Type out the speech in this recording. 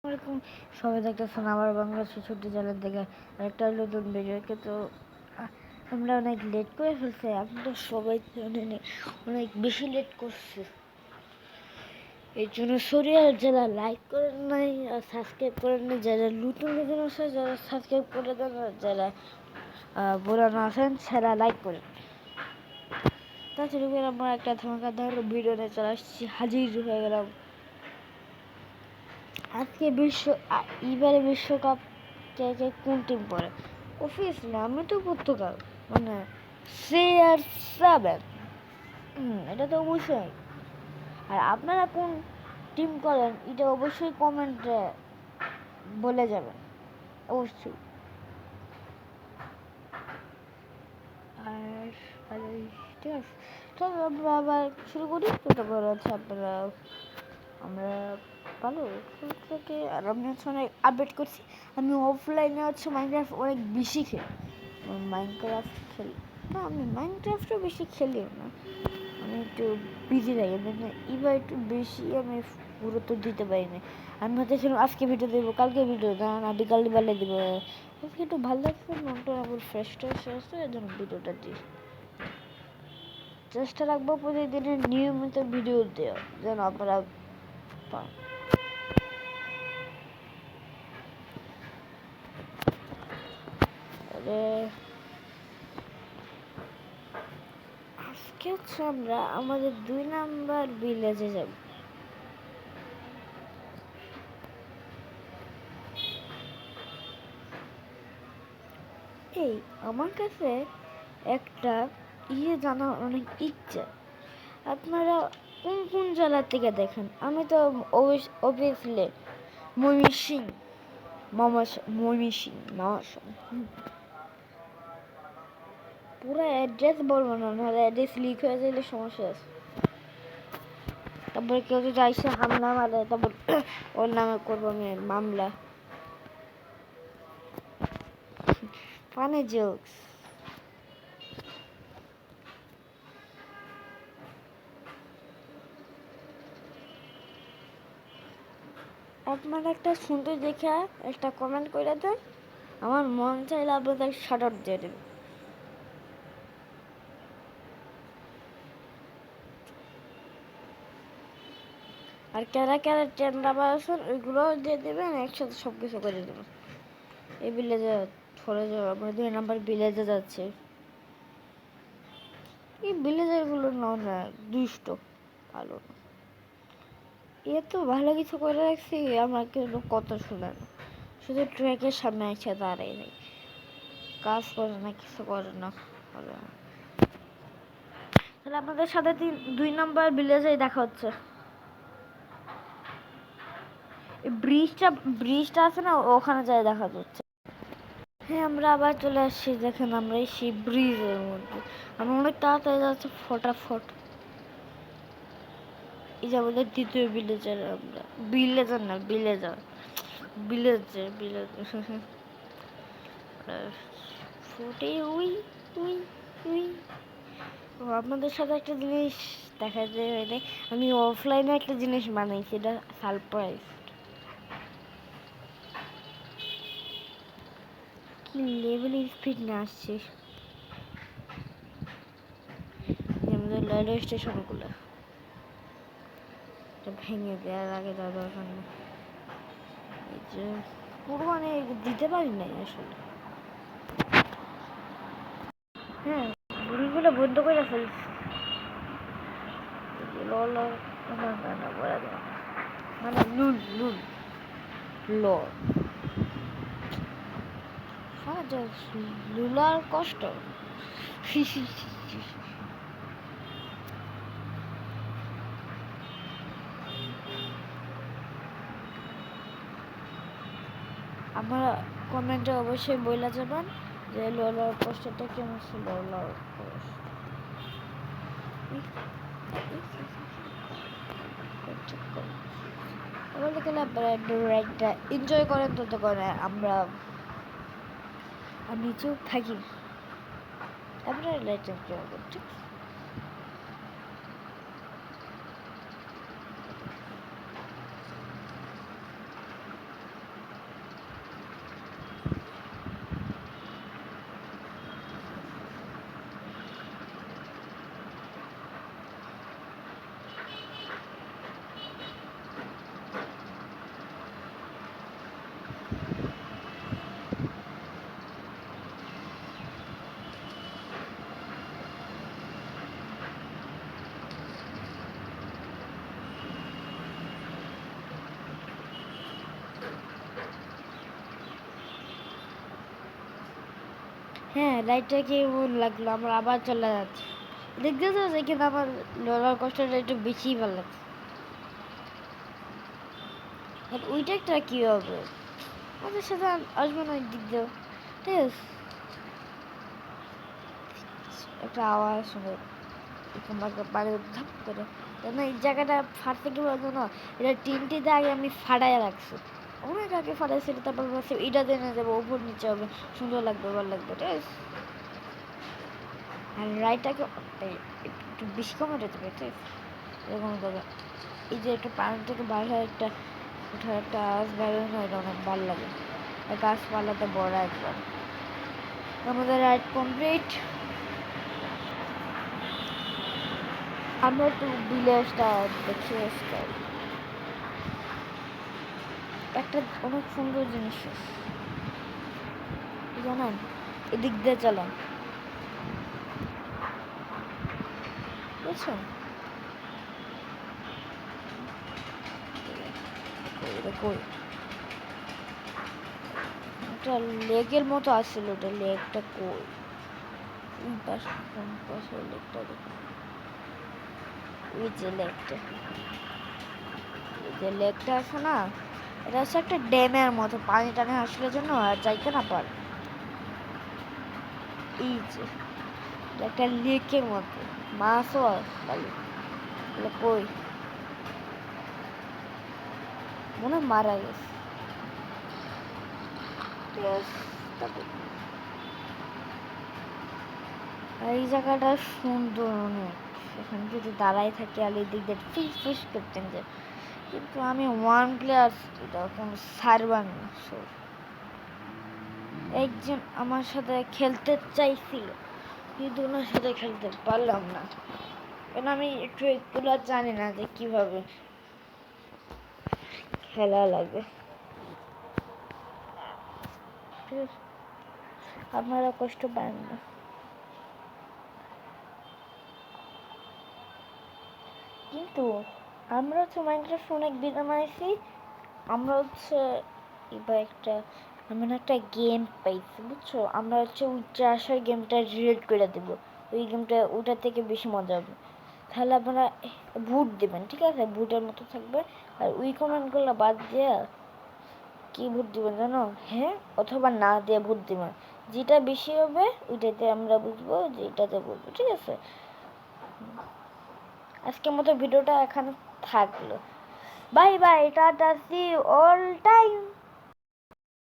আসসালামাইকুম। সবাই দেখতেছেন আমার বাংলা ছোট্ট চ্যানেল থেকে আরেকটা নতুন ভিডিও। কিন্তু আমরা অনেক লেট করে ফেলছি। আপনারা সবাই অনেক বেশি লেট করছে, এই জন্য সরি। আর যারা লাইক করেন নাই আর সাবস্ক্রাইব করেন নাই, যারা নতুন নতুন আছে যারা সাবস্ক্রাইব করে দেন, আর যারা পুরানো আছেন সেরা লাইক করেন। তাছাড়া আমরা একটা ধামাকাদার ভিডিও নিয়ে চলে আসছি, হাজির হয়ে গেলাম। আজকে এবারে বিশ্বকাপ কে কে কোন টিম পড়ে? অফিস না, আমি তো পর্তুগাল, মানে CR7। এটা তো অবশ্যই। আর আপনারা কোন টিম করেন এটা অবশ্যই কমেন্টে বলে যাবেন, অবশ্যই। আর ঠিক আছে, তো আমরা আবার শুরু করি। যেটা বলা হচ্ছে আমরা ভালো থেকে, আর আমি হচ্ছে অনেক আপডেট করছি। আমি অফলাইনে হচ্ছে মাইনক্রাফট অনেক বেশি খেলি। মাইনক্রাফট খেলি না, আমি মাইনক্রাফটও বেশি খেলিও না, আমি একটু বিজি লাগে, মানে এবার একটু বেশি আমি গুরুত্ব দিতে পারি না। আমি ভাবতেছিলাম আজকে ভিডিও দেবো, কালকে ভিডিও দেবো না, বিকালবেলা দেবো। আজকে একটু ভালো লাগছে, মনটা আবার ফ্রেশ আসছে, এই জন্য ভিডিওটা দিই। চেষ্টা রাখবো প্রতিদিনের নিয়মিত ভিডিও দেওয়া, যেন আপনারা পান। আজকে হচ্ছে আমরা আমাদের 2 নাম্বার ভিলেজে যাব। এই আমার কাছে একটা জানার অনেক ইচ্ছা, আপনারা কোন কোন জেলা থেকে দেখেন? আমি তো অবভিয়াসলি ময়মনসিং, পুরো অ্যাড্রেস বলবো না, নাহলে অ্যাড্রেস লিক হয়ে গেলে সমস্যা আছে। তারপরে কেউ যদি আইসে হামলা মারে, তারপর ওর নামে করবো আমি মামলা। Funny jokes. আপনারা একটা সুন্দর দেখে একটা কমেন্ট করে দেন, আমার মন চাইলে আপনাদের শাট আউট দিয়ে দেবে। আর কারা কারা ট্রেন দাবা আছেন ওইগুলো দিয়ে দেবেন, একসাথে সব কিছু করে দেবেন। এই ভিলেজে চলে যাবো, আমরা 2 নাম্বার ভিলেজে যাচ্ছে। এই ভিলেজারগুলো না দুষ্ট, ভালো না। এ তো ভালো কিছু করে রাখছি, আমার কেউ কত শুনে না, শুধু ট্র্যাকের সামনে এসে দাঁড়ায় নেই, কাজ করে না, কিছু করে না, ভালো না। তাহলে আপনাদের সাথে 2 নাম্বার ভিলেজে দেখা হচ্ছে। ব্রিজটা আছে না, ওখানে যায় দেখা যাচ্ছে। হ্যাঁ, আমরা আবার চলে আসছি। দেখেন আমরা এই ব্রিজের মধ্যে, আমরা অনেক তাড়াতাড়ি যাচ্ছে, ফটাফট। এই যে আমাদের দ্বিতীয় ভিলেজার, আমরা ভিলেজার না ভিলেজার ফুটে উই উই উই। আপনাদের সাথে একটা জিনিস দেখা যায়, আমি অফলাইনে একটা জিনিস বানাইছি, এটা সারপ্রাইজ। কি লেভেল স্পিড না আসছে আমাদের রেলওয়ে স্টেশনগুলো, এটা ভেঙে দেওয়ার আগে যাওয়া দরকার নেই। এই যে পুরো মানে দিতে পারি নাই আসলে। হ্যাঁ, গুলিগুলো বন্ধ করে ফেলছি। মানে লুল লুল ল লুলার কষ্ট। আপনারা কমেন্টে অবশ্যই বলে যাবেন যে লোলার কষ্টটা কেমন ছিল। লোলার কষ্ট বলতে গেলে আপনারা রাইডটা এনজয় করেন, ততক্ষণ আমি চুপ থাকি, আপনারা রাইডটা এনজয় করেন, ঠিক আছে? হ্যাঁ, রাইডটা কেমন লাগলো? আমার আবার চলে যাচ্ছে। দেখতেছো কিন্তু আমার রোলার কোস্টারটা একটু বেশিই ভালো লাগছে। আর ওইটা একটা কি হবে? আমাদের সাথে আসবে না ওই দিক দিয়ে, ঠিক আছে? একটা আওয়াজ শুনে তোমাকে পারে ধাপ করে না, এই জায়গাটা ফাটতে কি বলতো না, এটা টিনটিতে আগে আমি ফাটাইয়া রাখছি, অনেক আগে ফাটাইছি। তারপর ভাবছি এটা দিয়ে নিয়ে যাবো, উপর নিচে হবে, সুন্দর লাগবে, ভালো লাগবে, ঠিক আছে? আর রাইটাকে একটু বেশি কমাতে দেবে, ঠিক আছে? এরকম দেবে, এই যে একটু পানি থেকে বাইরে একটা ওঠার একটা আওয়াজ বাইরে না, এটা অনেক ভালো লাগে। আর গাছপালাতে বড় একবার। আমাদের রাইড কমপ্লিট। আমরা একটু ভিলেজটা দেখে আসতে হবে। একটা অনেক সুন্দর জিনিস জানেন, এদিক দিয়ে চালান, বুঝছেন? কই একটা লেগের মতো আসছিল, ওটা লেগটা কই? কোন পাশে লেগটা দেখুন, ওই যে লেগটা, ওই যে লেগটা আছে না, এটা হচ্ছে একটা ড্যামের মতো, পানি টানে আসলে জন্য আর যাইতে না পারে। এই যে একটা লেকের মতো মাছও খালি, কই মনে মারা গেছে, ঠিক আছে? এই জায়গাটা সুন্দর অনেক, সেখানে যদি দাঁড়াই থাকি আর এই দিক দিয়ে ফিস ফিস করতেন যে, কিন্তু আমি ওয়ান প্লেয়ার, এটা কোনো সার্ভার না। একজন আমার সাথে খেলতে চাইছিল, কিন্তু ওনার সাথে খেলতে পারলাম না, কারণ আমি একটু এগুলো জানি না যে কিভাবে খেলা লাগে, ঠিক আছে? আপনারা কষ্ট পান না। কিন্তু আমরা হচ্ছে মাইনক্রাফট অনেক ভিডিও বানাইছি, আমরা হচ্ছে এবার একটা এমন একটা গেম পাইছি, বুঝছো? আমরা হচ্ছে ওই চাষের গেমটা রিলেট করে দেবো, ওই গেমটা ওটার থেকে বেশি মজা হবে। তাহলে আপনারা ভোট দেবেন, ঠিক আছে? ভোটের মতো থাকবে। আর ওই কমেন্টগুলো বাদ দিয়ে কি ভোট দিবেন জানো? হ্যাঁ অথবা না দিয়ে ভোট দিবেন, যেটা বেশি হবে ওইটাতে আমরা বুঝবো যে এটাতে বলবো, ঠিক আছে? আজকের মতো ভিডিওটা এখানে থাকলো। Bye bye, tata, see all time.